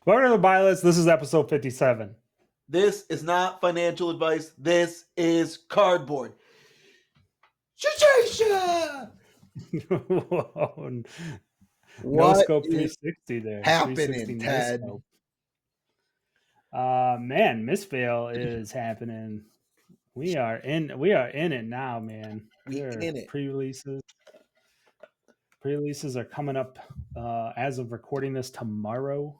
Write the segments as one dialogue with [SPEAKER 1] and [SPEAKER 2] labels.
[SPEAKER 1] Welcome to the Buylist. This is episode 57.
[SPEAKER 2] This is not financial advice. This is cardboard. Shasha!
[SPEAKER 1] Whoa. No
[SPEAKER 2] What
[SPEAKER 1] scope
[SPEAKER 2] is
[SPEAKER 1] 360 there. 360
[SPEAKER 2] happening,
[SPEAKER 1] no
[SPEAKER 2] Ted?
[SPEAKER 1] scope. Man, Mistveil is happening. We are in it now, man.
[SPEAKER 2] We
[SPEAKER 1] There
[SPEAKER 2] in it.
[SPEAKER 1] pre-releases. Pre-releases are coming up as of recording this tomorrow.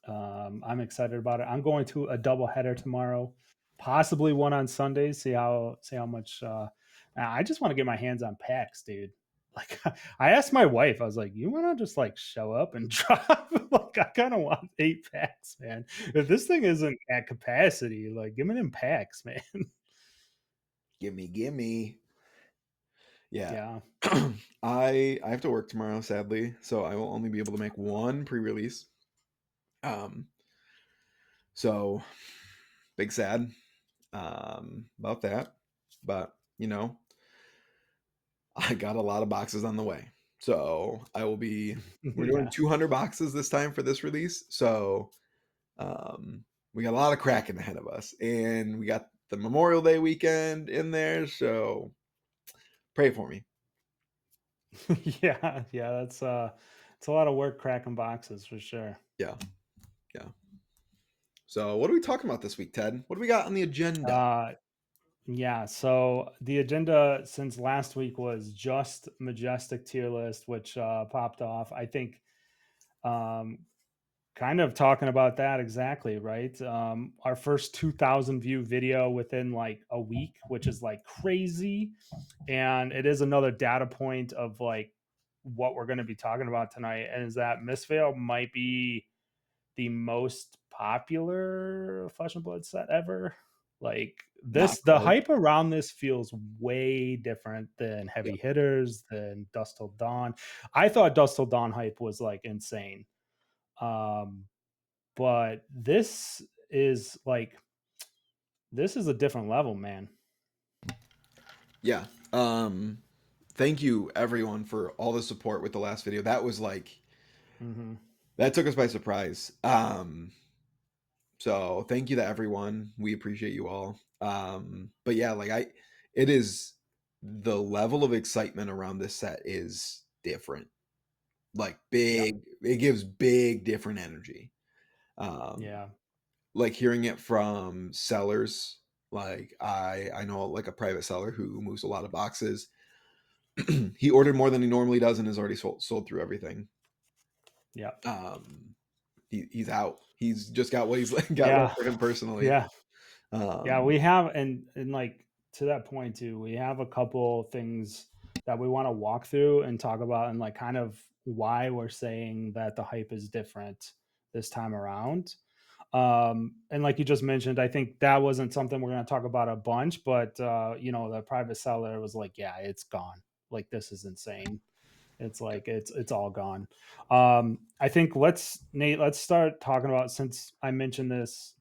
[SPEAKER 1] I'm excited about it. I'm going to a double header tomorrow, possibly one on Sunday. See how much. I just want to get my hands on packs, dude. Like I asked my wife, I was like, "You want to just like show up and drop? Like I kind of want 8 packs, man. If this thing isn't at capacity, like give me them packs, man."
[SPEAKER 2] Gimme. Yeah.
[SPEAKER 1] Yeah.
[SPEAKER 3] I have to work tomorrow, sadly, so I will only be able to make one pre-release. So big sad about that, but I got a lot of boxes on the way, so we're doing 200 boxes this time for this release. So we got a lot of cracking ahead of us, and we got the Memorial Day weekend in there, so pray for me.
[SPEAKER 1] yeah. It's a lot of work cracking boxes for sure.
[SPEAKER 3] Yeah. So what are we talking about this week, Ted? What do we got on the agenda?
[SPEAKER 1] Yeah, so the agenda since last week was just Majestic tier list, which popped off. I think kind of talking about that exactly, right? Our first 2,000 view video within like a week, which is like crazy. And it is another data point of like what we're going to be talking about tonight. And is that Mistveil might be the most popular Flesh and Blood set ever. Like this, the hype around this feels way different than Heavy Hitters, than Dusk Till Dawn. I thought Dusk Till Dawn hype was like insane. But this is a different level, man.
[SPEAKER 3] Yeah. Thank you everyone for all the support with the last video. That was like that took us by surprise. So thank you to everyone. We appreciate you all. But yeah, it is, the level of excitement around this set is different. Like big, it gives big different energy. Like hearing it from sellers, like I know like a private seller who moves a lot of boxes. He ordered more than he normally does and has already sold through everything.
[SPEAKER 1] Yeah.
[SPEAKER 3] He's out. He's just got what he's got for him personally.
[SPEAKER 1] Yeah. We have and like to that point too, we have a couple things that we want to walk through and talk about, and like kind of why we're saying that the hype is different this time around. And like you just mentioned, I think that wasn't something we're going to talk about a bunch, but the private seller was like, yeah, it's gone. Like, this is insane. It's like, it's all gone. I think let's start talking about, since I mentioned this,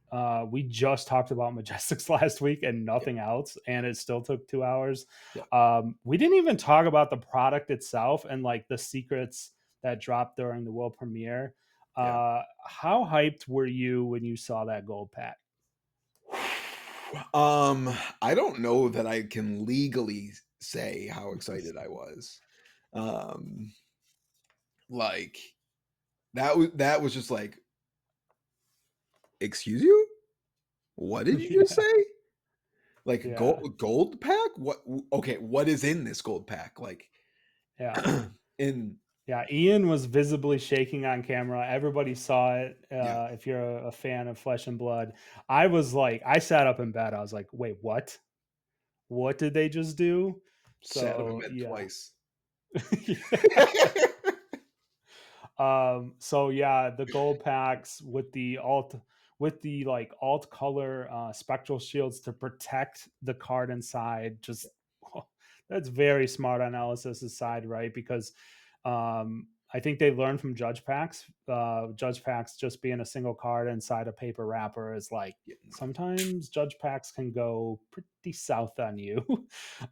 [SPEAKER 1] we just talked about Majestics last week and nothing else, and it still took 2 hours. We didn't even talk about the product itself and like the secrets that dropped during the world premiere. How hyped were you when you saw that gold pack?
[SPEAKER 3] I don't know that I can legally say how excited I was. Like that was just like, excuse you? What did you just say? Like gold pack? What? Okay, what is in this gold pack? Like,
[SPEAKER 1] Ian was visibly shaking on camera. Everybody saw it. If you're a fan of Flesh and Blood, I was like, I sat up in bed. I was like, wait, what? What did they just do?
[SPEAKER 3] Sat up in bed twice.
[SPEAKER 1] The gold packs with the alt color spectral shields to protect the card inside. Just that's very smart on LSS's side, right? Because I think they learned from Judge Packs. Judge Packs just being a single card inside a paper wrapper is like, sometimes Judge Packs can go pretty south on you.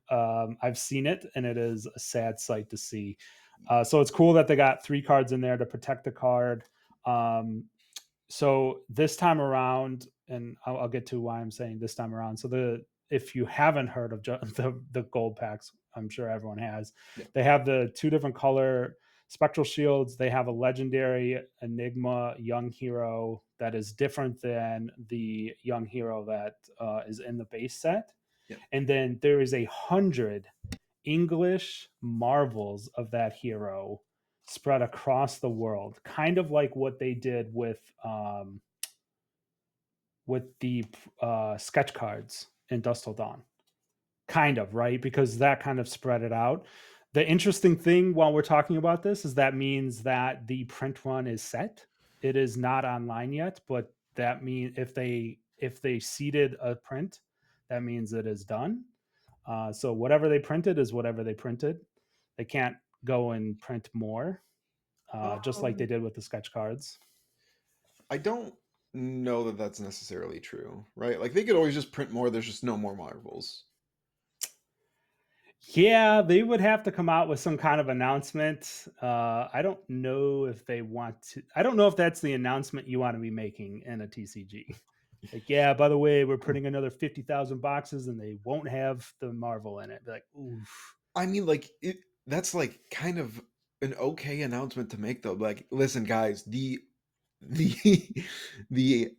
[SPEAKER 1] I've seen it, and it is a sad sight to see. So it's cool that they got 3 cards in there to protect the card. So this time around, and I'll get to why I'm saying this time around. So if you haven't heard of the gold packs, I'm sure everyone has.
[SPEAKER 3] Yeah.
[SPEAKER 1] They have the 2 different color spectral shields. They have a legendary Enigma young hero that is different than the young hero that is in the base set.
[SPEAKER 3] Yeah.
[SPEAKER 1] And then there is 100 English marvels of that hero spread across the world, kind of like what they did with the sketch cards in Dust Till Dawn. Kind of, right? Because that kind of spread it out. The interesting thing while we're talking about this is that means that the print run is set. It is not online yet, but that means if they seeded a print, that means it is done. So whatever they printed is whatever they printed. They can't go and print more, just like they did with the sketch cards.
[SPEAKER 3] I don't know that that's necessarily true, right? Like they could always just print more. There's just no more Marvels.
[SPEAKER 1] Yeah, they would have to come out with some kind of announcement. I don't know if they want to. I don't know if that's the announcement you want to be making in a TCG. Like, yeah, by the way, we're printing another 50,000 boxes and they won't have the Marvel in it. Be like, oof.
[SPEAKER 3] I mean, like that's like kind of an okay announcement to make, though. Like, listen, guys, the the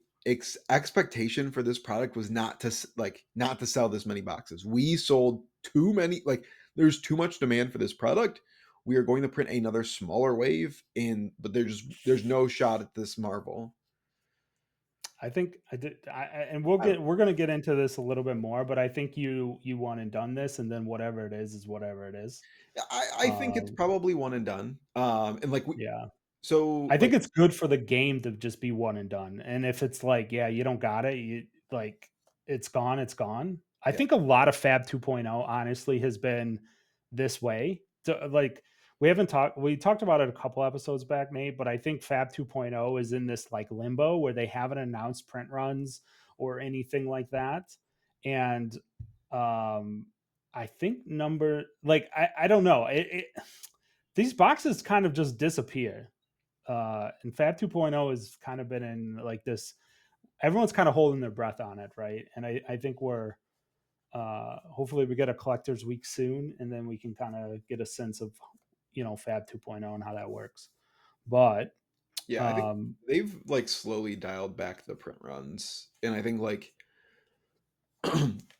[SPEAKER 3] expectation for this product was not to sell this many boxes. We sold too many. Like, there's too much demand for this product. We are going to print another smaller wave, but there's no shot at this Marvel.
[SPEAKER 1] I think I did, and we're gonna get into this a little bit more, but I think you won and done this, and then whatever it is whatever it is.
[SPEAKER 3] I think it's probably one and done. And like
[SPEAKER 1] Yeah.
[SPEAKER 3] so
[SPEAKER 1] I think
[SPEAKER 3] like
[SPEAKER 1] it's good for the game to just be one and done. And if it's like, yeah, you don't got it, you like it's gone, it's gone. I
[SPEAKER 3] yeah,
[SPEAKER 1] think a lot of Fab 2.0 honestly has been this way. So, like we talked about it a couple episodes back, Nate, but I think Fab 2.0 is in this like limbo where they haven't announced print runs or anything like that. And um I think I don't know. These boxes kind of just disappear, and Fab 2.0 has kind of been in like this. Everyone's kind of holding their breath on it, right? And I think we're hopefully we get a collector's week soon, and then we can kind of get a sense of Fab 2.0 and how that works. But
[SPEAKER 3] yeah, I think they've like slowly dialed back the print runs, and I think like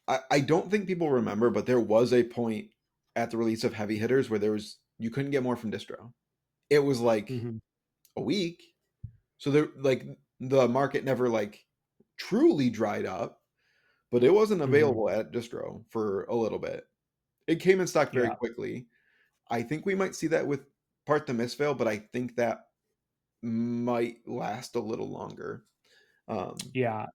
[SPEAKER 3] I don't think people remember, but there was a point at the release of Heavy Hitters where you couldn't get more from distro. It was like
[SPEAKER 1] mhm,
[SPEAKER 3] a week. So there like the market never like truly dried up, but it wasn't
[SPEAKER 1] mhm,
[SPEAKER 3] available at distro for a little bit. It came in stock very
[SPEAKER 1] yeah,
[SPEAKER 3] quickly. I think we might see that with part the Mistveil, but I think that might last a little longer. Um,
[SPEAKER 1] yeah.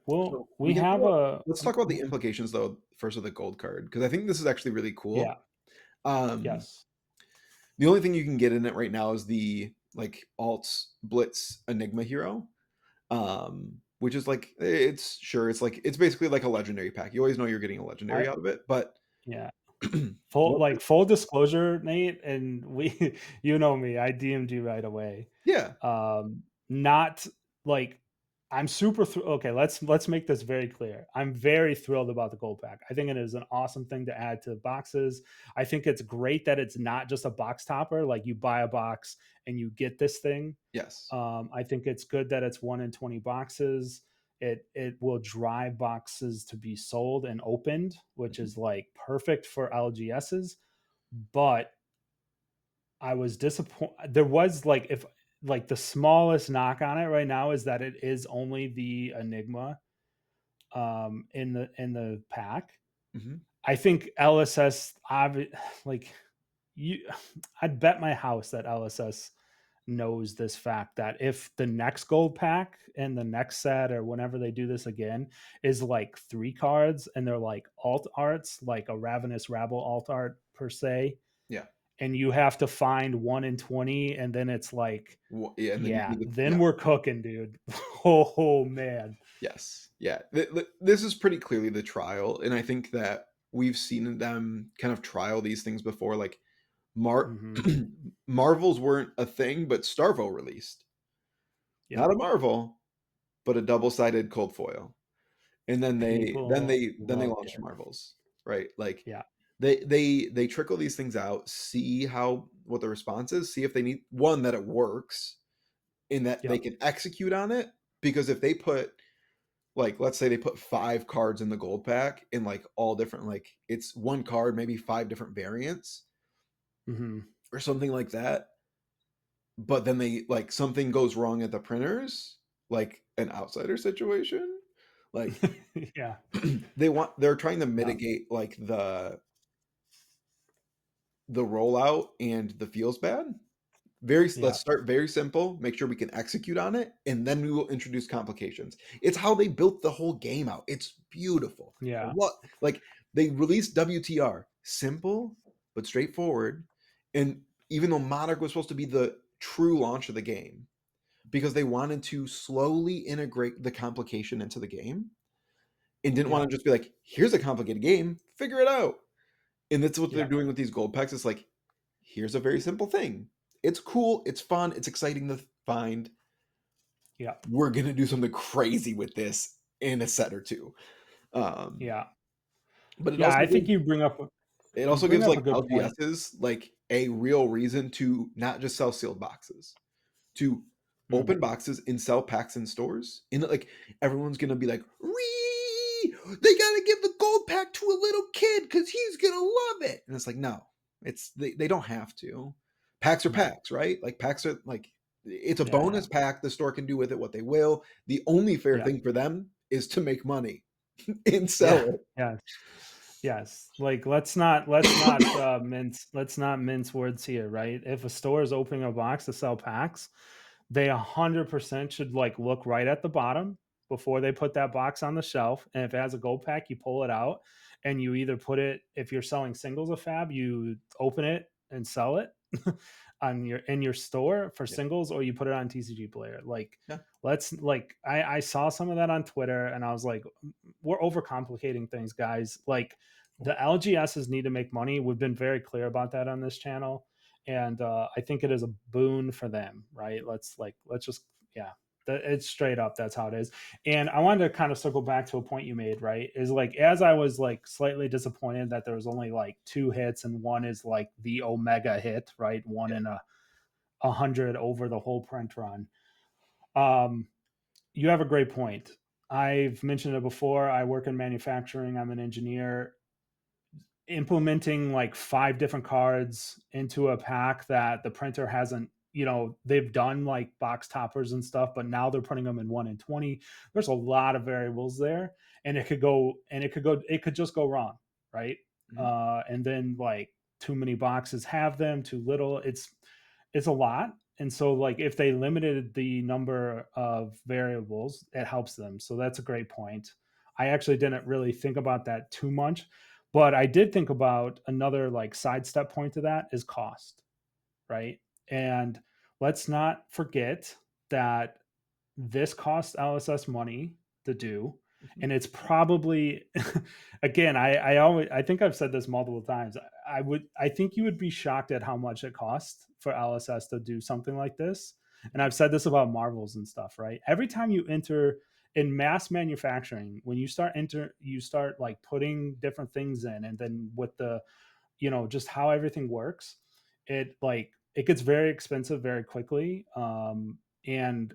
[SPEAKER 1] Well,
[SPEAKER 3] so we
[SPEAKER 1] we
[SPEAKER 3] can
[SPEAKER 1] have a
[SPEAKER 3] let's talk about the implications though first of the gold card because I think this is actually really
[SPEAKER 1] yeah,
[SPEAKER 3] cool. Um,
[SPEAKER 1] yes,
[SPEAKER 3] the only thing you can get in it right now is the like alts blitz enigma hero, which is like it's like it's basically like a legendary pack. You always know you're getting a legendary
[SPEAKER 1] I
[SPEAKER 3] out of it, but
[SPEAKER 1] yeah.
[SPEAKER 3] what
[SPEAKER 1] Full disclosure, Nate, and we you know me, I DM'd you right away.
[SPEAKER 3] yeah,
[SPEAKER 1] Not like I'm okay, let's make this very clear. I'm very thrilled about the gold pack. I think it is an awesome thing to add to boxes. I think it's great that it's not just a box topper, like you buy a box and you get this thing.
[SPEAKER 3] yes,
[SPEAKER 1] I think it's good that it's 1 in 20 boxes. It will drive boxes to be sold and opened, which
[SPEAKER 3] mhm,
[SPEAKER 1] is like perfect for LGSs. But I was disappointed. There was like if like the smallest knock on it right now is that it is only the Enigma in the pack.
[SPEAKER 3] mhm,
[SPEAKER 1] I think LSS like you I'd bet my house that LSS knows this fact that if the next gold pack and the next set or whenever they do this again is like 3 cards and they're like alt arts, like a Ravenous Rabble alt art per se,
[SPEAKER 3] yeah,
[SPEAKER 1] and you have to find 1 in 20 and then it's like,
[SPEAKER 3] yeah, and then you
[SPEAKER 1] yeah,
[SPEAKER 3] need to,
[SPEAKER 1] then
[SPEAKER 3] yeah.
[SPEAKER 1] we're cooking, dude. Oh man.
[SPEAKER 3] Yes. Yeah. This is pretty clearly the trial. And I think that we've seen them kind of trial these things before. Like
[SPEAKER 1] Hmm.
[SPEAKER 3] Marvels weren't a thing, but Starvo released. not a Marvel, but a double-sided cold foil. And then
[SPEAKER 1] People
[SPEAKER 3] they
[SPEAKER 1] loved
[SPEAKER 3] launched
[SPEAKER 1] it.
[SPEAKER 3] Marvels, right? Like
[SPEAKER 1] Yeah.
[SPEAKER 3] they trickle these things out, see what the response is, see if they need one that it works and that they
[SPEAKER 1] Yep.
[SPEAKER 3] can execute on it. Because if they put like let's say they put 5 cards in the gold pack in like all different like it's one card, maybe 5 different variants
[SPEAKER 1] Hmm.
[SPEAKER 3] or something like that. But then they like something goes wrong at the printers, like an outsider situation. Like
[SPEAKER 1] Yeah.
[SPEAKER 3] they're trying to
[SPEAKER 1] Yeah.
[SPEAKER 3] mitigate like the rollout and the feels bad.
[SPEAKER 1] Yeah.
[SPEAKER 3] Let's start very simple, make sure we can execute on it, and then we will introduce complications. It's how they built the whole game out. It's beautiful.
[SPEAKER 1] Yeah.
[SPEAKER 3] What like they released WTR, simple but straightforward. And even though Monarch was supposed to be the true launch of the game, because they wanted to slowly integrate the complication into the game and didn't want
[SPEAKER 1] Yeah.
[SPEAKER 3] to just be like, here's a complicated game, figure it out. And that's what they're
[SPEAKER 1] Yeah.
[SPEAKER 3] doing with these gold packs. It's like, here's a very simple thing. It's cool, it's fun, it's exciting to find.
[SPEAKER 1] Yeah.
[SPEAKER 3] We're gonna do something crazy with this in a set or two. Um,
[SPEAKER 1] Yeah.
[SPEAKER 3] but
[SPEAKER 1] Yeah. I think
[SPEAKER 3] it
[SPEAKER 1] you
[SPEAKER 3] also
[SPEAKER 1] bring
[SPEAKER 3] gives
[SPEAKER 1] up a
[SPEAKER 3] like
[SPEAKER 1] good point.
[SPEAKER 3] LGSs like a real reason to not just sell sealed boxes, to
[SPEAKER 1] Mhm.
[SPEAKER 3] open boxes and sell packs in stores. And like everyone's gonna be like, they gotta give the gold pack to a little kid because he's gonna love it. And it's like, no, they don't have to. Packs are
[SPEAKER 1] No.
[SPEAKER 3] packs, right? Like packs are like it's a
[SPEAKER 1] Yeah.
[SPEAKER 3] bonus pack. The store can do with it what they will. The only fair
[SPEAKER 1] Yeah.
[SPEAKER 3] thing for them is to make money and
[SPEAKER 1] Yeah.
[SPEAKER 3] sell
[SPEAKER 1] Yeah. Yes. Like let's not mince words here, right? If a store is opening a box to sell packs, they 100% should like look right at the bottom before they put that box on the shelf. And if it has a gold pack, you pull it out and you either put it, if you're selling singles of fab, you open it and sell it on your in your store for
[SPEAKER 3] it.
[SPEAKER 1] singles, or you put it on TCG player. Like
[SPEAKER 3] Yeah.
[SPEAKER 1] let's like I saw some of that on Twitter and I was like, we're overcomplicating things, guys. Like the LGSs need to make money. We've been very clear about that on this channel, and I think it is a boon for them, right? Let's just yeah, it's straight up. That's how it is. And I wanted to kind of circle back to a point you made, right? Is like as I was like slightly disappointed that there was only like 2 hits and one is like the Omega hit, right? One
[SPEAKER 3] Yeah.
[SPEAKER 1] in a hundred over the whole print run. Um, you have a great point. I've mentioned it before. I work in manufacturing. I'm an engineer. Implementing like 5 different cards into a pack that the printer hasn't, they've done like box toppers and stuff, but now they're putting them in 1 in 20. There's a lot of variables there, and it could just go wrong, right?
[SPEAKER 3] Mhm.
[SPEAKER 1] And then like too many boxes have them, too little. It's a lot. And so like if they limited the number of variables, it helps them. So that's a great point. I actually didn't really think about that too much, but I did think about another like sidestep point to that is cost, right? And let's not forget that this costs LSS money to do.
[SPEAKER 3] Mhm.
[SPEAKER 1] And it's probably again, I think I've said this multiple times. I think you would be shocked at how much it costs for LSS to do something like this. And I've said this about Marvels and stuff, right? Every time you enter in mass manufacturing, when you start like putting different things in, and then with the, just how everything works, it gets very expensive very quickly. And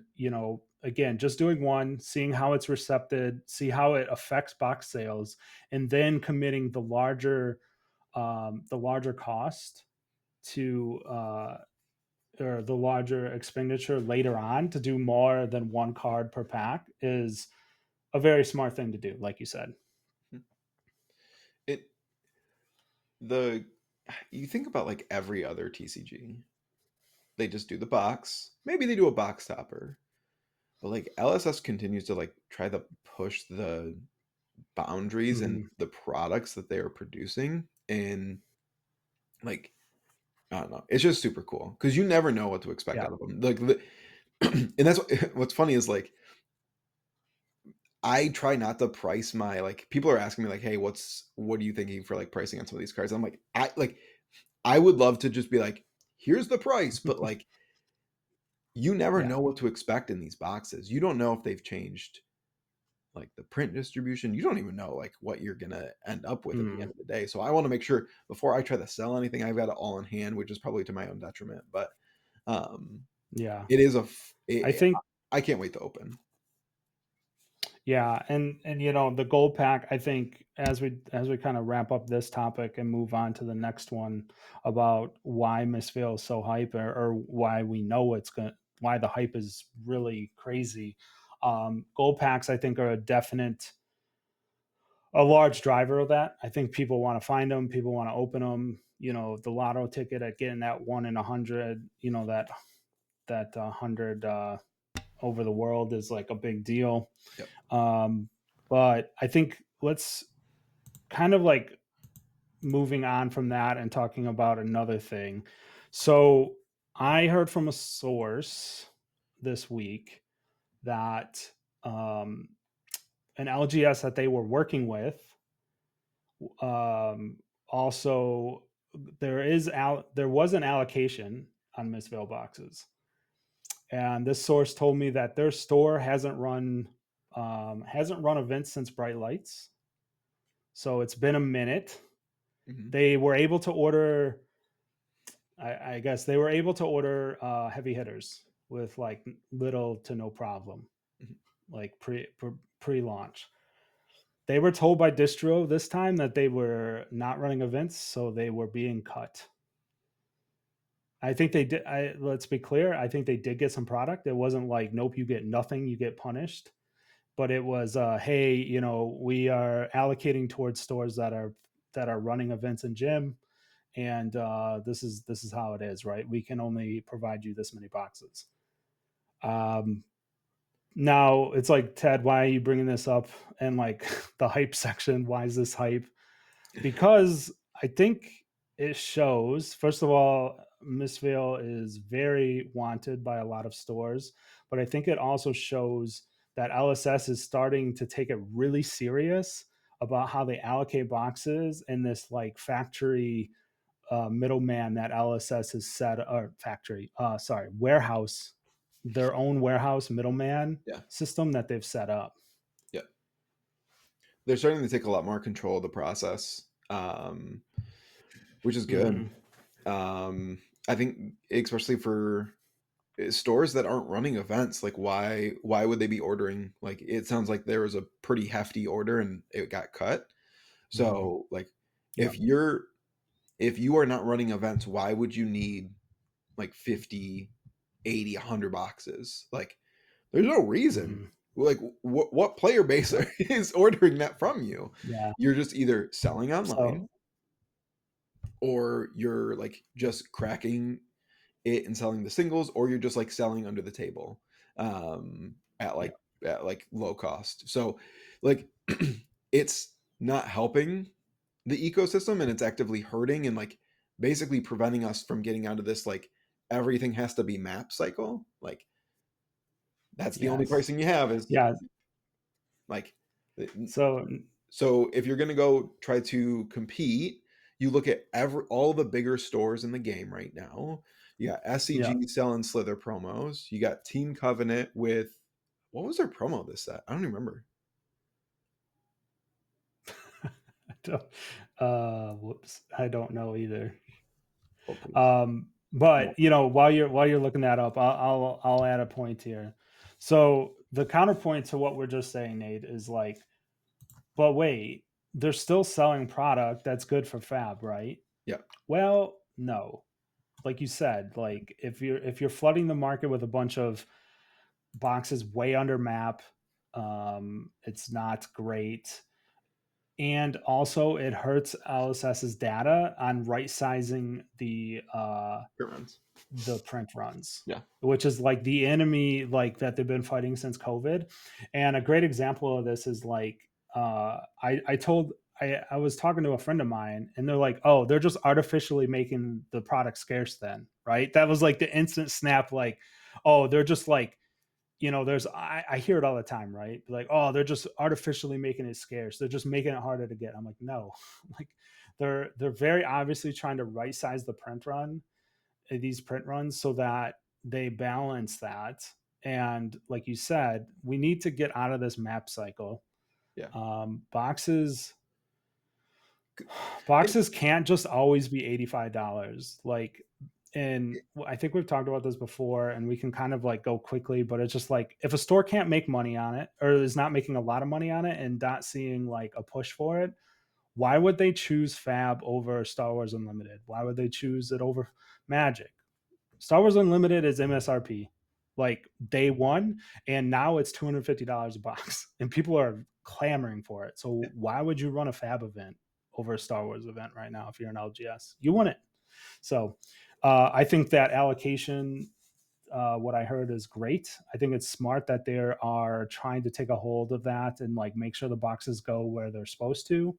[SPEAKER 1] again, just doing one, seeing how it's recepted, see how it affects box sales, and then committing the larger cost to or the larger expenditure later on to do more than one card per pack is a very smart thing to do, like you said.
[SPEAKER 3] It the you think about like every other TCG. They just do the box. Maybe they do a box topper. But like LSS continues to like try to push the boundaries and
[SPEAKER 1] Mhm.
[SPEAKER 3] the products that they are producing. And like, I don't know. It's just super cool because you never know what to expect
[SPEAKER 1] Yeah.
[SPEAKER 3] out of them. Like, and that's what's funny is like, I try not to price my like people are asking me like, hey, what are you thinking for like pricing on some of these cards? I'm like, I would love to just be like, here's the price, but like you never
[SPEAKER 1] Yeah.
[SPEAKER 3] know what to expect in these boxes. You don't know if they've changed like the print distribution. You don't even know like what you're gonna end up with at the
[SPEAKER 1] Mm,
[SPEAKER 3] end of the day. So I want to make sure before I try to sell anything, I've got it all in hand, which is probably to my own detriment. But um,
[SPEAKER 1] yeah.
[SPEAKER 3] it is
[SPEAKER 1] I think
[SPEAKER 3] I can't wait to open.
[SPEAKER 1] yeah, and the gold pack, I think as we kind of wrap up this topic and move on to the next one about why Mistveil is so hype, or why we know why the hype is really crazy. Gold packs, I think, are a large driver of that. I think people want to find them, people want to open them. The lotto ticket at getting that 1 in 100, that 100 over the world is like a big deal.
[SPEAKER 3] Yep.
[SPEAKER 1] But I think let's kind of like moving on from that and talking about another thing. So I heard from a source this week that an LGS that they were working with, also there was an allocation on Mistveil boxes, and this source told me that their store hasn't run events since Bright Lights, so it's been a minute.
[SPEAKER 3] Mm-hmm.
[SPEAKER 1] They were able to order, I guess they were able to order heavy hitters with like little to no problem, like pre-launch. They were told by distro this time that they were not running events, so they were being cut. I think they did. Let's be clear. I think they did get some product. It wasn't like, nope, you get nothing, you get punished. But it was, hey, we are allocating towards stores that are running events in gym, and this is how it is, right? We can only provide you this many boxes. Now it's like, Ted, why are you bringing this up? And like the hype section, why is this hype? Because I think it shows, first of all, Mistveil is very wanted by a lot of stores, but I think it also shows that LSS is starting to take it really serious about how they allocate boxes in this like factory middleman that LSS has set, or factory, warehouse, their own warehouse middleman
[SPEAKER 3] Yeah.
[SPEAKER 1] system that they've set up.
[SPEAKER 3] Yeah. They're starting to take a lot more control of the process, which is good. I think especially for stores that aren't running events, like why would they be ordering? Like it sounds like there was a pretty hefty order and it got cut. So like
[SPEAKER 1] Yeah.
[SPEAKER 3] if you are not running events, why would you need like 50, 80, 100 boxes? Like there's no reason. Like what player base is ordering that from you?
[SPEAKER 1] Yeah.
[SPEAKER 3] You're just either selling
[SPEAKER 1] So
[SPEAKER 3] online or you're like just cracking it and selling the singles, or you're just like selling under the table at
[SPEAKER 1] yeah.
[SPEAKER 3] like low cost. So like it's not helping the ecosystem, and it's actively hurting and like basically preventing us from getting out of this like everything has to be map cycle. Like that's the only
[SPEAKER 1] Yes.
[SPEAKER 3] pricing you have is
[SPEAKER 1] Yeah.
[SPEAKER 3] like
[SPEAKER 1] So
[SPEAKER 3] so if you're going to go try to compete, you look at all the bigger stores in the game right now. You got
[SPEAKER 1] yeah.
[SPEAKER 3] SCG selling Slither promos. You got Team Covenant with what was their promo this set? I don't even remember.
[SPEAKER 1] Whoops. I don't know either.
[SPEAKER 3] Oh, please. Yeah.
[SPEAKER 1] But while you're looking that up, I'll add a point here. So the counterpoint to what we're just saying, Nate, is like, but wait, they're still selling product that's good for fab, right?
[SPEAKER 3] Yeah.
[SPEAKER 1] Well, no. Like you said, like if you're flooding the market with a bunch of boxes way under map, it's not great. And also it hurts LSS's data on right sizing
[SPEAKER 3] Good runs.
[SPEAKER 1] the print runs,
[SPEAKER 3] Yeah.
[SPEAKER 1] which is like the enemy like that they've been fighting since COVID. And a great example of this is like I was talking to a friend of mine, and they're like, oh, they're just artificially making the product scarce then, right? That was like the instant snap, like, oh, they're just like, I hear it all the time, right? Like, oh, they're just artificially making it scarce. They're just making it harder to get. I'm like, no, like they're very obviously trying to right size the print run, these print runs, so that they balance that. And like you said, we need to get out of this map cycle.
[SPEAKER 3] Yeah.
[SPEAKER 1] Boxes
[SPEAKER 3] And
[SPEAKER 1] boxes can't just always be $85. Like, and I think we've talked about this before, and we can kind of like go quickly, but it's just like if a store can't make money on it or is not making a lot of money on it and not seeing like a push for it, why would they choose Fab over Star Wars Unlimited? Why would they choose it over Magic? Star Wars Unlimited is MSRP like day one, and now it's $250 a box, and people are clamoring for it. So why would you run a Fab event over a Star Wars event right now if you're an LGS? You win it. So I think that allocation, what I heard is great. I think it's smart that they are trying to take a hold of that and like make sure the boxes go where they're supposed to.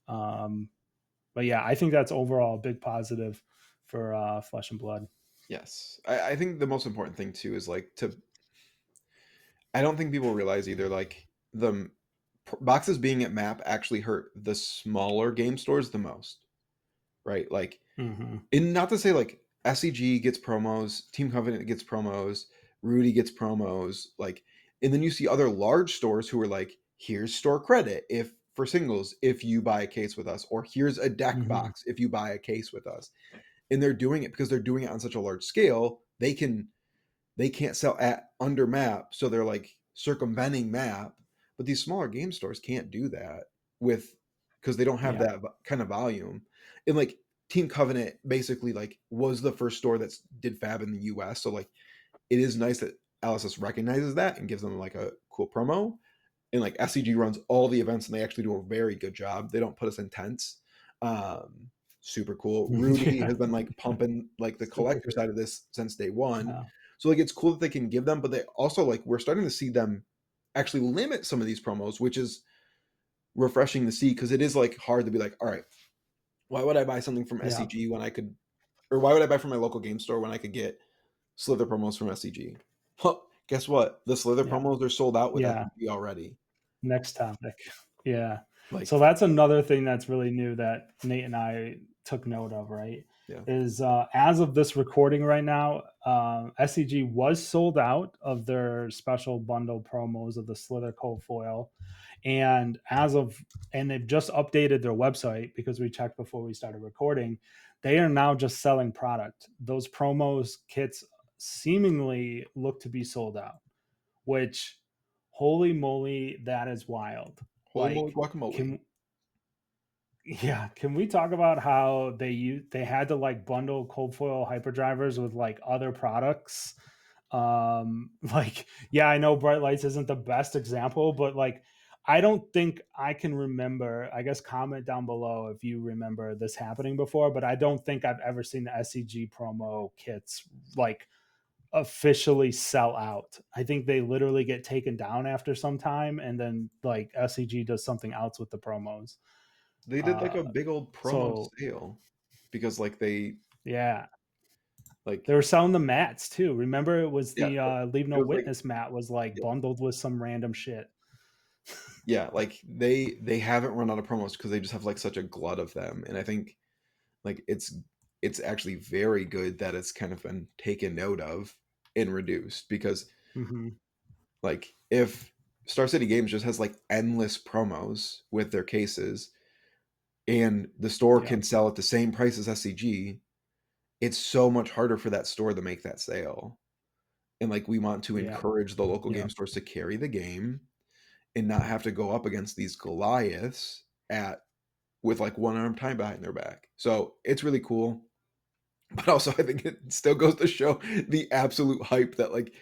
[SPEAKER 1] But yeah, I think that's overall a big positive for Flesh and Blood.
[SPEAKER 3] yes, I think the most important thing too is like I don't think people realize either, like the boxes being at map actually hurt the smaller game stores the most, right? Like,
[SPEAKER 1] Mm-hmm.
[SPEAKER 3] and not to say like SCG gets promos, Team Covenant gets promos, Rudy gets promos, like, and then you see other large stores who are like, here's store credit if for singles if you buy a case with us, or here's a deck
[SPEAKER 1] Mm-hmm.
[SPEAKER 3] box if you buy a case with us. And they're doing it because they're doing it on such a large scale. They can't sell at under map, so they're like circumventing map. But these smaller game stores can't do that with because they don't have
[SPEAKER 1] Yeah.
[SPEAKER 3] that kind of volume. And like Team Covenant basically like was the first store that did Fab in the US. So like it is nice that LSS recognizes that and gives them like a cool promo. And like SCG runs all the events and they actually do a very good job. They don't put us in tents. Super cool. Rudy
[SPEAKER 1] Yeah.
[SPEAKER 3] has been like pumping like the
[SPEAKER 1] Super
[SPEAKER 3] collector
[SPEAKER 1] good.
[SPEAKER 3] side of this since day one.
[SPEAKER 1] Yeah.
[SPEAKER 3] So like it's cool that they can give them, but they also like we're starting to see them actually limit some of these promos, which is refreshing to see because it is like hard to be like, all right, why would I buy something from
[SPEAKER 1] Yeah.
[SPEAKER 3] SCG when I could, or why would I buy from my local game store when I could get Slither promos from SCG? Huh, guess what? The Slither
[SPEAKER 1] Yeah.
[SPEAKER 3] promos are sold out with
[SPEAKER 1] Yeah.
[SPEAKER 3] SCG already.
[SPEAKER 1] Next topic. Yeah. So
[SPEAKER 3] Like,
[SPEAKER 1] that's another thing that's really new that Nate and I took note of, right?
[SPEAKER 3] yeah,
[SPEAKER 1] Is as of this recording right now, SCG was sold out of their special bundle promos of the Slither Cold Foil. And and they've just updated their website because we checked before we started recording. They are now just selling product. Those promos kits seemingly look to be sold out, which holy moly, that is wild.
[SPEAKER 3] holy moly
[SPEAKER 1] Like,
[SPEAKER 3] guacamole.
[SPEAKER 1] can can we talk about how they had to like bundle cold foil hyperdrivers with like other products? Like, yeah, I know Bright Lights isn't the best example, but like I don't think I can remember. I guess comment down below if you remember this happening before, but I don't think I've ever seen the SCG promo kits like officially sell out. I think they literally get taken down after some time, and then like SCG does something else with the promos.
[SPEAKER 3] They did like
[SPEAKER 1] Uh,
[SPEAKER 3] a big old promo
[SPEAKER 1] so
[SPEAKER 3] sale because like they
[SPEAKER 1] yeah,
[SPEAKER 3] like
[SPEAKER 1] they were selling the mats too. Remember, it was
[SPEAKER 3] yeah,
[SPEAKER 1] the Leave
[SPEAKER 3] it
[SPEAKER 1] No
[SPEAKER 3] was like
[SPEAKER 1] Witness mat was like
[SPEAKER 3] yeah,
[SPEAKER 1] bundled with some random shit.
[SPEAKER 3] yeah, like they haven't run out of promos because they just have like such a glut of them. And I think like it's actually very good that it's kind of been taken note of and reduced because
[SPEAKER 1] Mm-hmm.
[SPEAKER 3] like if Star City Games just has like endless promos with their cases and the store
[SPEAKER 1] Yeah,
[SPEAKER 3] can sell at the same price as SCG, it's so much harder for that store to make that sale. And like we want to
[SPEAKER 1] yeah,
[SPEAKER 3] encourage the local
[SPEAKER 1] yeah,
[SPEAKER 3] game stores to carry the game and not have to go up against these Goliaths at with like one arm tied behind their back. So it's really cool. But also I think it still goes to show the absolute hype that like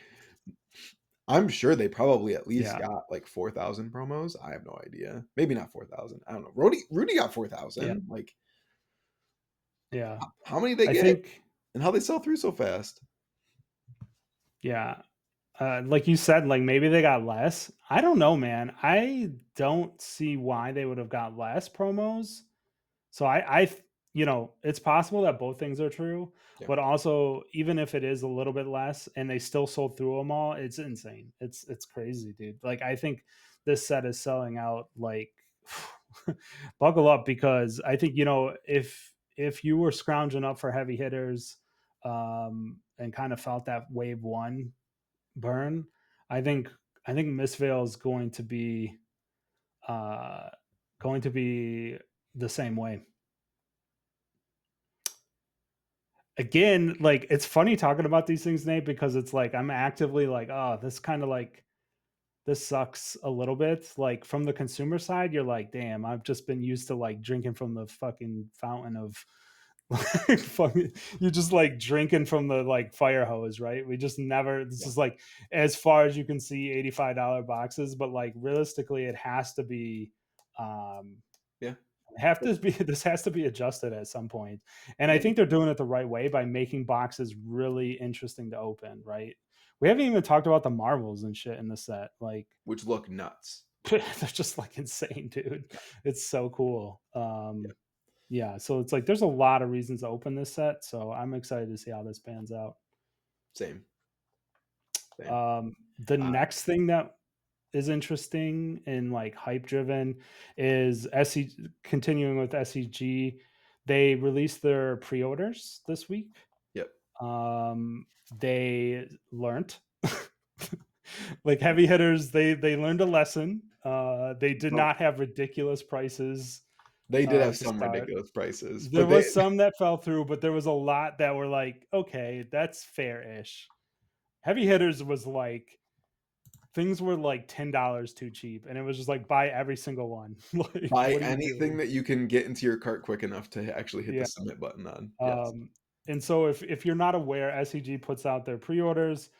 [SPEAKER 3] I'm sure they probably at least
[SPEAKER 1] yeah,
[SPEAKER 3] got like 4,000 promos. I have no idea. Maybe not 4,000. I don't know. Rudy got
[SPEAKER 1] yeah,
[SPEAKER 3] 4,000. Like
[SPEAKER 1] yeah.
[SPEAKER 3] how many they
[SPEAKER 1] I
[SPEAKER 3] get
[SPEAKER 1] think
[SPEAKER 3] and how they sell through so fast.
[SPEAKER 1] yeah. Like you said, like maybe they got less. I don't know, man. I don't see why they would have got less promos. So it's possible that both things are true,
[SPEAKER 3] Yeah.
[SPEAKER 1] but also even if it is a little bit less and they still sold through them all, it's insane. It's crazy, dude. Like I think this set is selling out like buckle up because I think if you were scrounging up for heavy hitters, and kind of felt that wave one burn. I think Mistveil is going to be the same way. Again, like it's funny talking about these things, Nate, because it's like I'm actively like, oh, this sucks a little bit. Like from the consumer side, you're like, damn, I've just been used to like drinking from the fucking fountain of like fucking, you're just like drinking from the like fire hose, right? We just never, this is like as far as you can see, $85 boxes, but like realistically, it has to be
[SPEAKER 3] Yeah.
[SPEAKER 1] this has to be adjusted at some point. And I think they're doing it the right way by making boxes really interesting to open, right? We haven't even talked about the marbles and shit in the set, like
[SPEAKER 3] which look nuts.
[SPEAKER 1] they're just like insane, dude. It's so cool. Yeah, so it's like there's a lot of reasons to open this set, so I'm excited to see how this pans out.
[SPEAKER 3] Same.
[SPEAKER 1] The next thing that is interesting and like hype driven is continuing with SEG. They released their pre-orders this week.
[SPEAKER 3] Yep.
[SPEAKER 1] They learned like heavy hitters, they learned a lesson. They did not have ridiculous prices.
[SPEAKER 3] They did have some ridiculous prices.
[SPEAKER 1] There was some that fell through, but there was a lot that were like, okay, that's fair-ish. Heavy hitters was like, things were like $10 too cheap, and it was just like buy every single one. Like,
[SPEAKER 3] buy anything that you can get into your cart quick enough to actually hit the submit button on. Yes.
[SPEAKER 1] And so if you're not aware, SEG puts out their pre-orders.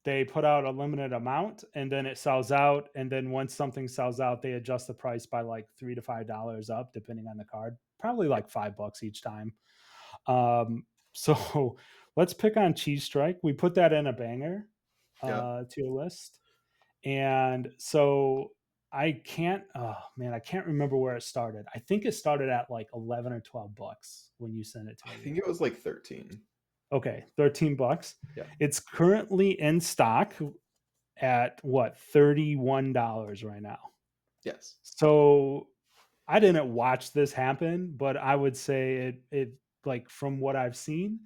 [SPEAKER 1] They put out a limited amount, and then it sells out. And then once something sells out, they adjust the price by like $3 to $5 up, depending on the card. Probably like $5 each time. So let's pick on Cheese Strike. We put that in a banger to your list. And so I can't remember where it started. I think it started at like 11 or $12 when you sent it to me.
[SPEAKER 3] I think it was like 13.
[SPEAKER 1] Okay, $13.
[SPEAKER 3] Yeah.
[SPEAKER 1] It's currently in stock at what, $31 right now.
[SPEAKER 3] Yes.
[SPEAKER 1] So I didn't watch this happen, but I would say it like from what I've seen,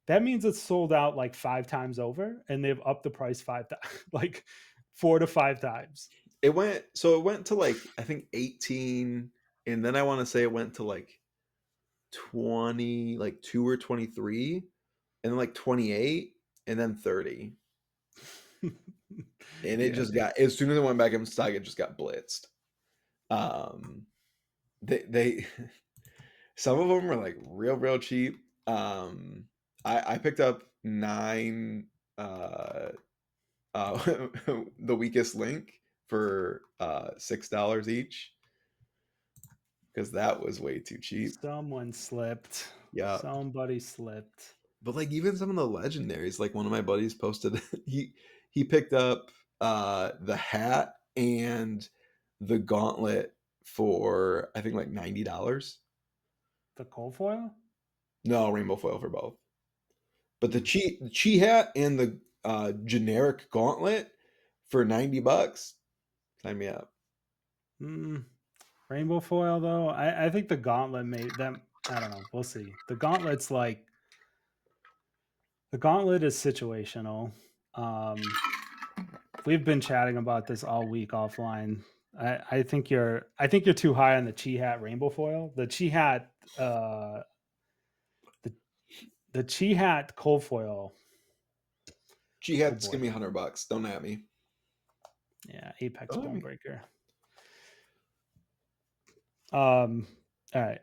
[SPEAKER 1] that means it's sold out like 5 times over, and they've upped the price 4 to 5 times.
[SPEAKER 3] It went to like I think 18, and then I want to say it went to like 20, like 2 or 23, and then like 28, and then 30. And it just got, as soon as it went back in stock, it just got blitzed. They some of them were like real cheap. I picked up 9 the weakest link for $6 each, because that was way too cheap.
[SPEAKER 1] Someone slipped.
[SPEAKER 3] Yeah,
[SPEAKER 1] somebody slipped.
[SPEAKER 3] But like even some of the legendaries, like one of my buddies posted, he picked up the hat and the gauntlet for I think like $90.
[SPEAKER 1] The cold foil?
[SPEAKER 3] No, rainbow foil for both. But the chi hat and the generic gauntlet for $90. Sign me up.
[SPEAKER 1] Rainbow foil though, I think the gauntlet made them. I don't know. We'll see. The gauntlet is situational. We've been chatting about this all week offline. I think you're too high on the chi hat rainbow foil. The chi hat the chi hat cold foil.
[SPEAKER 3] Chi hat's gonna be $100. Don't at me.
[SPEAKER 1] Yeah, Apex Bone Breaker. All right.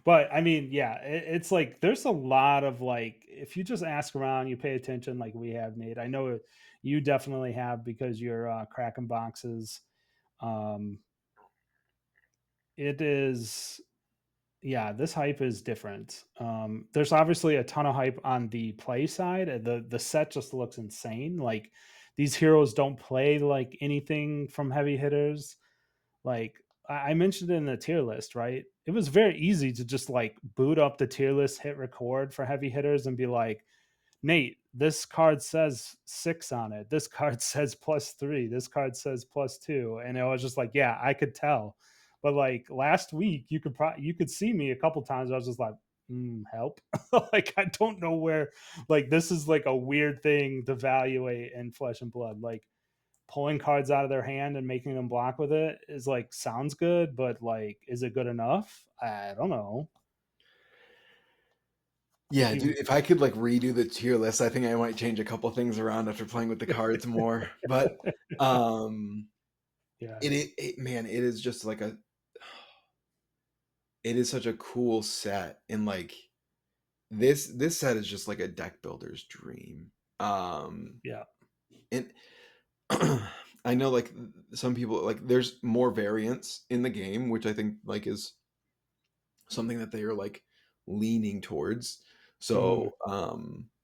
[SPEAKER 1] But I mean, yeah, it's like there's a lot of like, if you just ask around, you pay attention like we have, Nate. I know you definitely have, because you're cracking boxes. It is, yeah, this hype is different. There's obviously a ton of hype on the play side. The set just looks insane. Like these heroes don't play like anything from heavy hitters. Like I mentioned it in the tier list, right? It was very easy to just like boot up the tier list, hit record for heavy hitters, and be like, Nate, this card says 6 on it. This card says +3. This card says +2. And it was just like, yeah, I could tell. But like last week, you could see me a couple times. I was just like, help. Like, I don't know where, like, this is like a weird thing to evaluate in Flesh and Blood. Like, pulling cards out of their hand and making them block with it is like, sounds good, but like, is it good enough? I don't know.
[SPEAKER 3] Yeah, dude, if I could like redo the tier list, I think I might change a couple things around after playing with the cards more. But
[SPEAKER 1] Yeah.
[SPEAKER 3] Man, it is just like it is such a cool set, and like this set is just like a deck builder's dream.
[SPEAKER 1] Yeah.
[SPEAKER 3] And I know like some people, like there's more variance in the game, which I think like is something that they are like leaning towards. So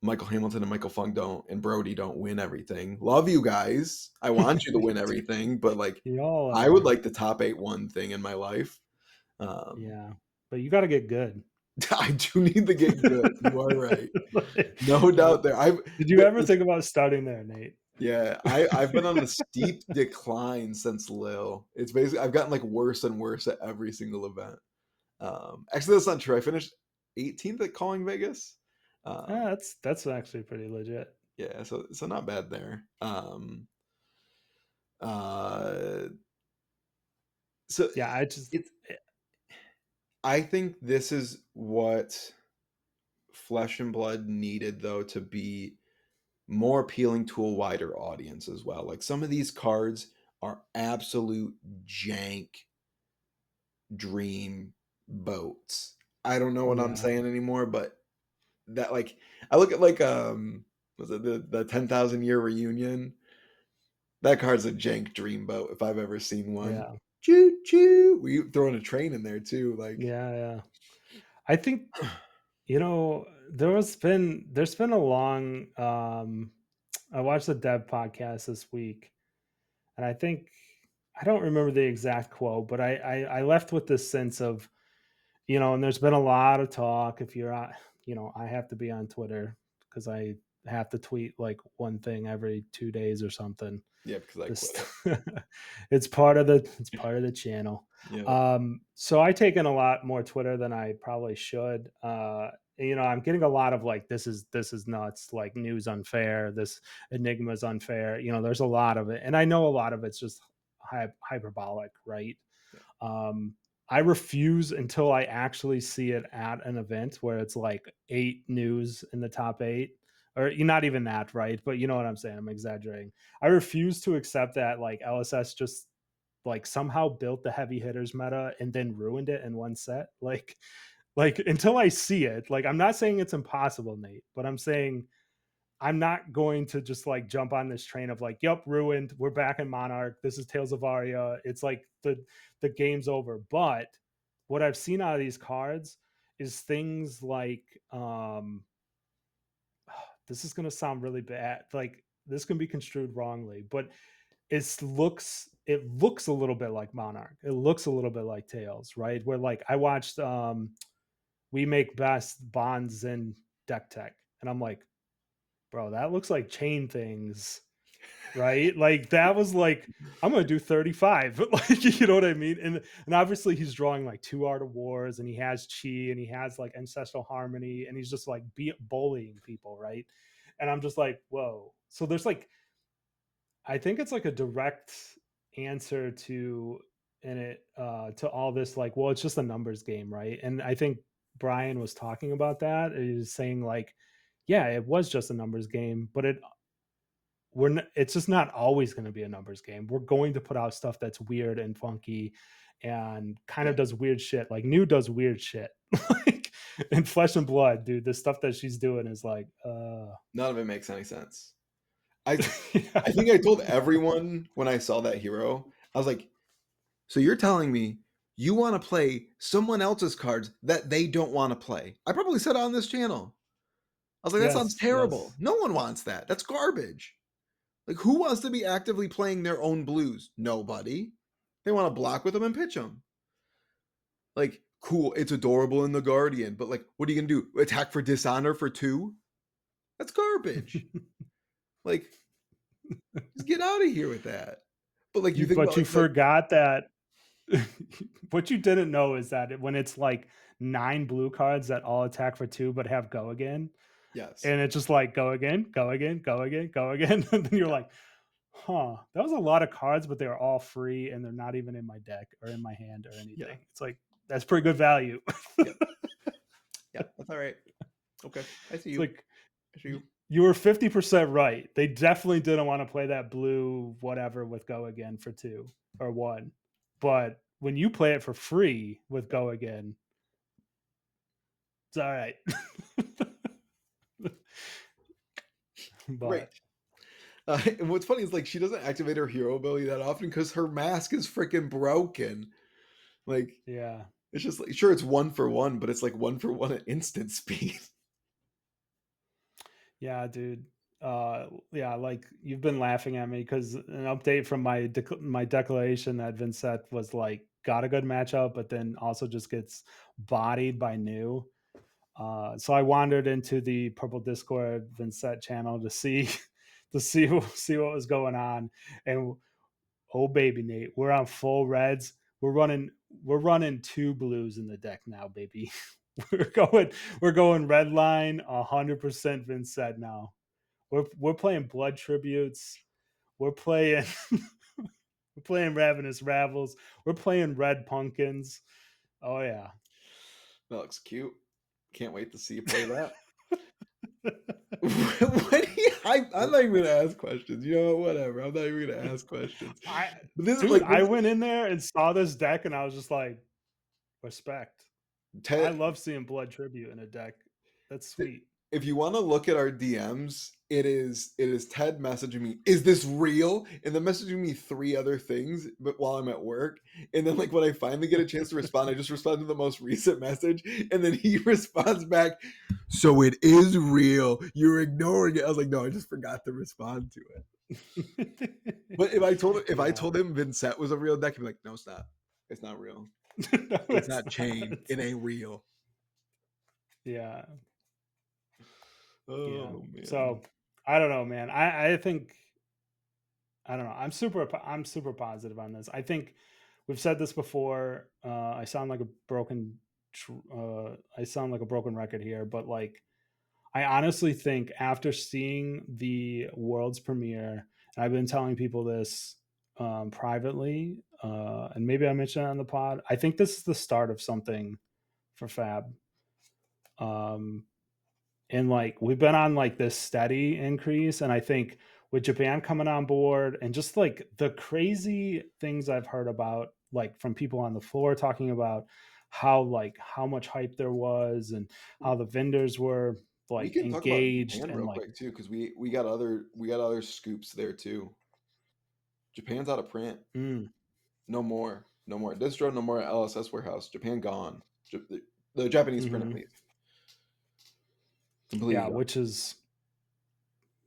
[SPEAKER 3] Michael Hamilton and Michael Funk and Brody don't win everything. Love you guys. I want you to win everything, but like
[SPEAKER 1] Y'all
[SPEAKER 3] I would
[SPEAKER 1] are.
[SPEAKER 3] like the top 8 one thing in my life.
[SPEAKER 1] Yeah. But you got to get good.
[SPEAKER 3] I do need to get good. You are right.
[SPEAKER 1] Like,
[SPEAKER 3] No doubt there.
[SPEAKER 1] did you ever think about starting there, Nate?
[SPEAKER 3] Yeah, I've been on a steep decline since Lil. It's basically I've gotten like worse and worse at every single event. Actually, that's not true. I finished 18th at Calling Vegas.
[SPEAKER 1] That's actually pretty legit.
[SPEAKER 3] Yeah, so not bad there. So
[SPEAKER 1] Yeah,
[SPEAKER 3] I think this is what Flesh and Blood needed, though, to be more appealing to a wider audience as well. Like some of these cards are absolute jank dream boats. I don't know what I'm saying anymore, but that like I look at like was it the 10,000 year reunion? That card's a jank dream boat if I've ever seen one.
[SPEAKER 1] Yeah.
[SPEAKER 3] Choo choo. We throwing a train in there too. Like
[SPEAKER 1] Yeah. I think, there's been a long I watched the dev podcast this week, and I think, I don't remember the exact quote, but I left with this sense of, and there's been a lot of talk. If you're on, I have to be on Twitter because I have to tweet like one thing every 2 days or something.
[SPEAKER 3] yeah, because I
[SPEAKER 1] This,
[SPEAKER 3] quit.
[SPEAKER 1] it's part of the channel.
[SPEAKER 3] Yeah.
[SPEAKER 1] So I take in a lot more Twitter than I probably should. I'm getting a lot of like, this is nuts, like news unfair, this enigma is unfair. There's a lot of it, and I know a lot of it's just hyperbolic, right? I refuse until I actually see it at an event where it's like 8 news in the top 8, or not even that, right? But you know what I'm saying? I'm exaggerating. I refuse to accept that like LSS just like somehow built the heavy hitters meta and then ruined it in one set. Like until I see it, like I'm not saying it's impossible, Nate, but I'm saying I'm not going to just like jump on this train of like, yep, ruined. We're back in Monarch. This is Tales of Aria. It's like the game's over. But what I've seen out of these cards is things like this is gonna sound really bad. Like this can be construed wrongly, but it looks a little bit like Monarch. It looks a little bit like Tales, right? Where like I watched We Make Best Bonds in Deck Tech, and I'm like, bro, that looks like chain things, right? Like that was like, I'm gonna do 35, but like, you know what I mean? And obviously he's drawing like 2 Art of Wars, and he has Chi, and he has like Ancestral Harmony, and he's just like bullying people, right? And I'm just like, whoa. So there's like, I think it's like a direct answer to to all this, like, well, it's just a numbers game, right? And I think Brian was talking about that. He was saying like, yeah, it was just a numbers game, but it's just not always going to be a numbers game. We're going to put out stuff that's weird and funky and kind of does weird shit. Like New does weird shit. Like in Flesh and Blood, dude, the stuff that she's doing is like
[SPEAKER 3] None of it makes any sense. I
[SPEAKER 1] yeah.
[SPEAKER 3] I think I told everyone when I saw that hero, I was like, so you're telling me you want to play someone else's cards that they don't want to play? I probably said it on this channel. I was like, that sounds terrible.
[SPEAKER 1] Yes.
[SPEAKER 3] No one wants that. That's garbage. Like, who wants to be actively playing their own blues? Nobody. They want to block with them and pitch them. Like, cool, it's adorable in the Guardian, but like, what are you gonna do? Attack for dishonor for 2? That's garbage. Like, just get out of here with that. But like, you think
[SPEAKER 1] But
[SPEAKER 3] about
[SPEAKER 1] you
[SPEAKER 3] like,
[SPEAKER 1] forgot that what you didn't know is that when it's like 9 blue cards that all attack for 2 but have go again.
[SPEAKER 3] Yes.
[SPEAKER 1] And it's just like go again, go again, go again, go again. And then you're like, huh, that was a lot of cards, but they're all free and they're not even in my deck or in my hand or anything.
[SPEAKER 3] Yeah.
[SPEAKER 1] It's like, that's pretty good value.
[SPEAKER 3] Yeah, that's all right. Okay. I see you.
[SPEAKER 1] Like,
[SPEAKER 3] I see you.
[SPEAKER 1] you were 50% right. They definitely didn't want to play that blue whatever with go again for 2 or 1. But when you play it for free with go again, it's all right. But
[SPEAKER 3] Right. And what's funny is like she doesn't activate her hero ability that often because her mask is freaking broken. Like,
[SPEAKER 1] yeah.
[SPEAKER 3] it's just like, sure, it's 1 for 1, but it's like 1 for 1 at instant speed.
[SPEAKER 1] Yeah, dude. Yeah, like you've been laughing at me because an update from my declaration that Vincent was like got a good matchup, but then also just gets bodied by new. So I wandered into the Purple Discord Vincent channel to see see what was going on, and oh baby Nate, we're on full reds. We're running 2 blues in the deck now, baby. we're going red line 100% Vincent now. We're playing blood tributes. We're playing we're playing ravenous ravels. We're playing red pumpkins. Oh yeah.
[SPEAKER 3] That looks cute. Can't wait to see you play that. I'm not even gonna ask questions. You know, whatever. I'm not even gonna ask questions. But this is like
[SPEAKER 1] I went in there and saw this deck and I was just like, respect. I
[SPEAKER 3] Ted.
[SPEAKER 1] love seeing blood tribute in a deck. That's sweet.
[SPEAKER 3] If you want to look at our DMs, it is Ted messaging me, "Is this real?" And then messaging me 3 other things, but while I'm at work. And then like when I finally get a chance to respond, I just respond to the most recent message, and then he responds back, "So it is real. You're ignoring it." I was like, "No, I just forgot to respond to it." But if I told him Vincent was a real deck, he'd be like, "No, it's not. It's not real.
[SPEAKER 1] No,
[SPEAKER 3] It's not chain. It ain't real."
[SPEAKER 1] Yeah.
[SPEAKER 3] Oh man.
[SPEAKER 1] So I don't know, man. I think I don't know. I'm super positive on this. I think we've said this before. I sound like a broken record here, but like I honestly think after seeing the world's premiere, and I've been telling people this privately, and maybe I mentioned it on the pod. I think this is the start of something for Fab. And like we've been on like this steady increase, and I think with Japan coming on board and just like the crazy things I've heard about, like from people on the floor talking about how much hype there was and how the vendors were
[SPEAKER 3] We
[SPEAKER 1] like
[SPEAKER 3] can talk about
[SPEAKER 1] engaged
[SPEAKER 3] Japan
[SPEAKER 1] and
[SPEAKER 3] real
[SPEAKER 1] like
[SPEAKER 3] quick too, because we got other scoops there too. Japan's out of print. No more. Distro, no more LSS warehouse. Japan gone. The Japanese print at least. Completely
[SPEAKER 1] yeah,
[SPEAKER 3] gone.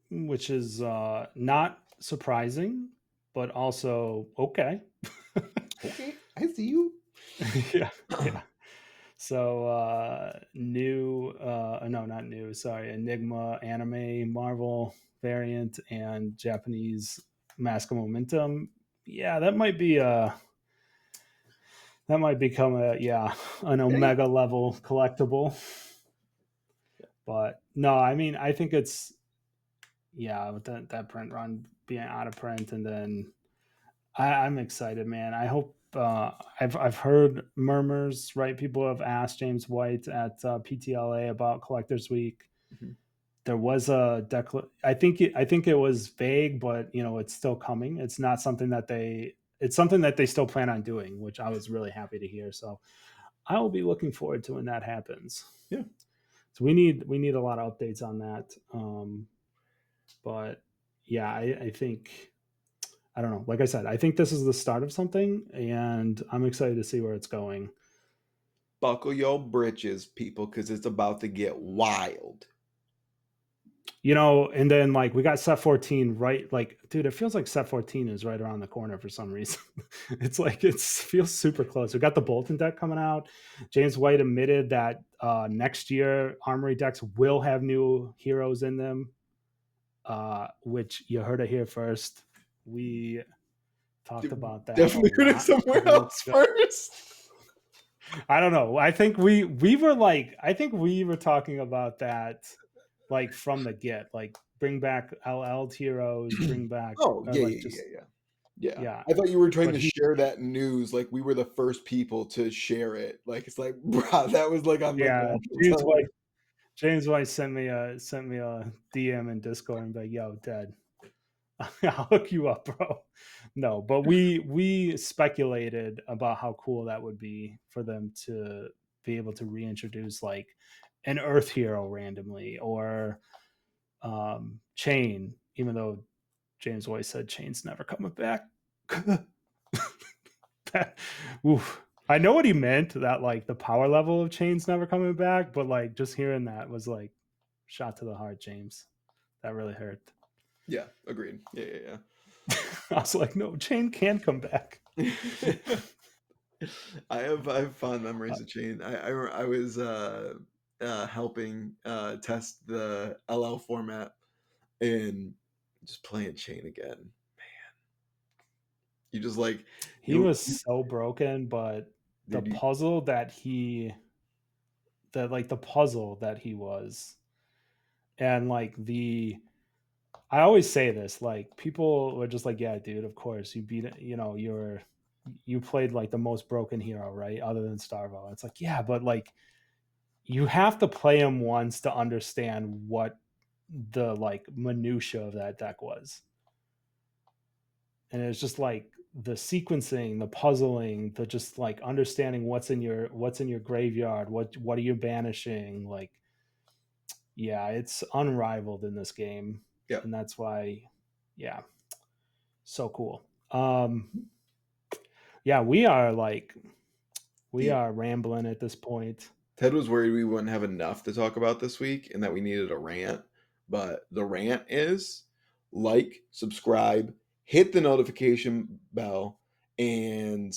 [SPEAKER 1] which is not surprising, but also okay.
[SPEAKER 3] Okay, I see you.
[SPEAKER 1] yeah. So not new, sorry, Enigma anime Marvel variant and Japanese Mask of Momentum. Yeah, that might become an Omega level collectible. But no, I mean I think it's with that print run being out of print, and then I'm excited, man. I hope I've heard murmurs, right? People have asked James White at PTLA about Collectors Week.
[SPEAKER 3] Mm-hmm.
[SPEAKER 1] There was a I think it was vague, but it's still coming. It's not something that it's something that they still plan on doing, which I was really happy to hear. So I will be looking forward to when that happens.
[SPEAKER 3] Yeah.
[SPEAKER 1] So we need a lot of updates on that. But yeah, I think. I don't know. Like I said, I think this is the start of something, and I'm excited to see where it's going.
[SPEAKER 3] Buckle your britches, people, because it's about to get wild.
[SPEAKER 1] And then like we got set 14 right. Like, dude, it feels like set 14 is right around the corner for some reason. It's like it feels super close. We got the Bolton deck coming out. James White admitted that next year Armory decks will have new heroes in them, which you heard it here first. We talked about that.
[SPEAKER 3] Definitely heard it somewhere else first.
[SPEAKER 1] I don't know. I think we were talking about that like from the get, like bring back LL heroes, bring back
[SPEAKER 3] Oh,
[SPEAKER 1] or
[SPEAKER 3] yeah,
[SPEAKER 1] like
[SPEAKER 3] yeah, yeah,
[SPEAKER 1] just
[SPEAKER 3] yeah. Yeah.
[SPEAKER 1] yeah.
[SPEAKER 3] I thought you were trying
[SPEAKER 1] But
[SPEAKER 3] to
[SPEAKER 1] he
[SPEAKER 3] share that news like we were the first people to share it. Like, it's like, bruh, that was like on like
[SPEAKER 1] yeah,
[SPEAKER 3] national television.
[SPEAKER 1] James White sent me a DM in Discord and be like, yo, Ted, I'll hook you up, bro. No, but we speculated about how cool that would be for them to be able to reintroduce like an Earth hero randomly or Chain, even though James White said Chain's never coming back. that, oof. I know what he meant, that like the power level of Chain's never coming back, but like just hearing that was like shot to the heart, James. That really hurt.
[SPEAKER 3] Yeah, agreed. Yeah.
[SPEAKER 1] I was like, no, Chain can come back.
[SPEAKER 3] I have fond memories of Chain. I was helping test the LL format and just playing Chain again. Man, you just like
[SPEAKER 1] He was so broken, but the
[SPEAKER 3] dude,
[SPEAKER 1] puzzle that he the puzzle that he was, and like the I always say this, like people were just like, yeah, dude, of course you beat it, you played like the most broken hero, right? Other than Starvo. It's like, yeah, but like you have to play him once to understand what the like minutia of that deck was. And it's just like the sequencing, the puzzling, the just like understanding what's in your graveyard, what are you banishing, like yeah, it's unrivaled in this game.
[SPEAKER 3] yeah.
[SPEAKER 1] And that's why yeah, so cool. Yeah, we are rambling at this point.
[SPEAKER 3] Ted was worried we wouldn't have enough to talk about this week and that we needed a rant. But the rant is like, subscribe, hit the notification bell, and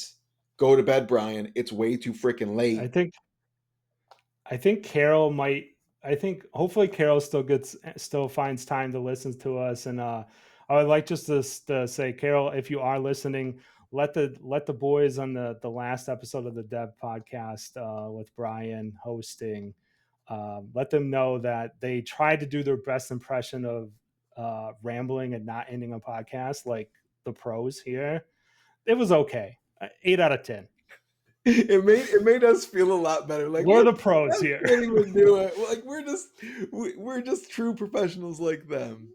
[SPEAKER 3] go to bed, Brian. It's way too freaking late.
[SPEAKER 1] I think Carol might. I think hopefully Carol still finds time to listen to us, and I would like just to say, Carol, if you are listening, let the boys on the last episode of the Dev podcast with Brian hosting, let them know that they tried to do their best impression of rambling and not ending a podcast like the pros here. It was okay, 8 out of 10.
[SPEAKER 3] It made us feel a lot better. Like,
[SPEAKER 1] We're the pros
[SPEAKER 3] I
[SPEAKER 1] here.
[SPEAKER 3] can't even do it. Like, we're just true professionals like them.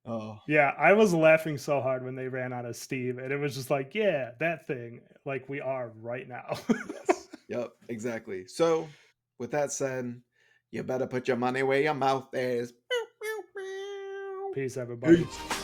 [SPEAKER 3] Oh
[SPEAKER 1] Yeah, I was laughing so hard when they ran out of Steve, and it was just like, yeah, that thing, like we are right now.
[SPEAKER 3] yes, yep, exactly. So, with that said, you better put your money where your mouth is.
[SPEAKER 1] Peace, everybody.
[SPEAKER 3] Peace.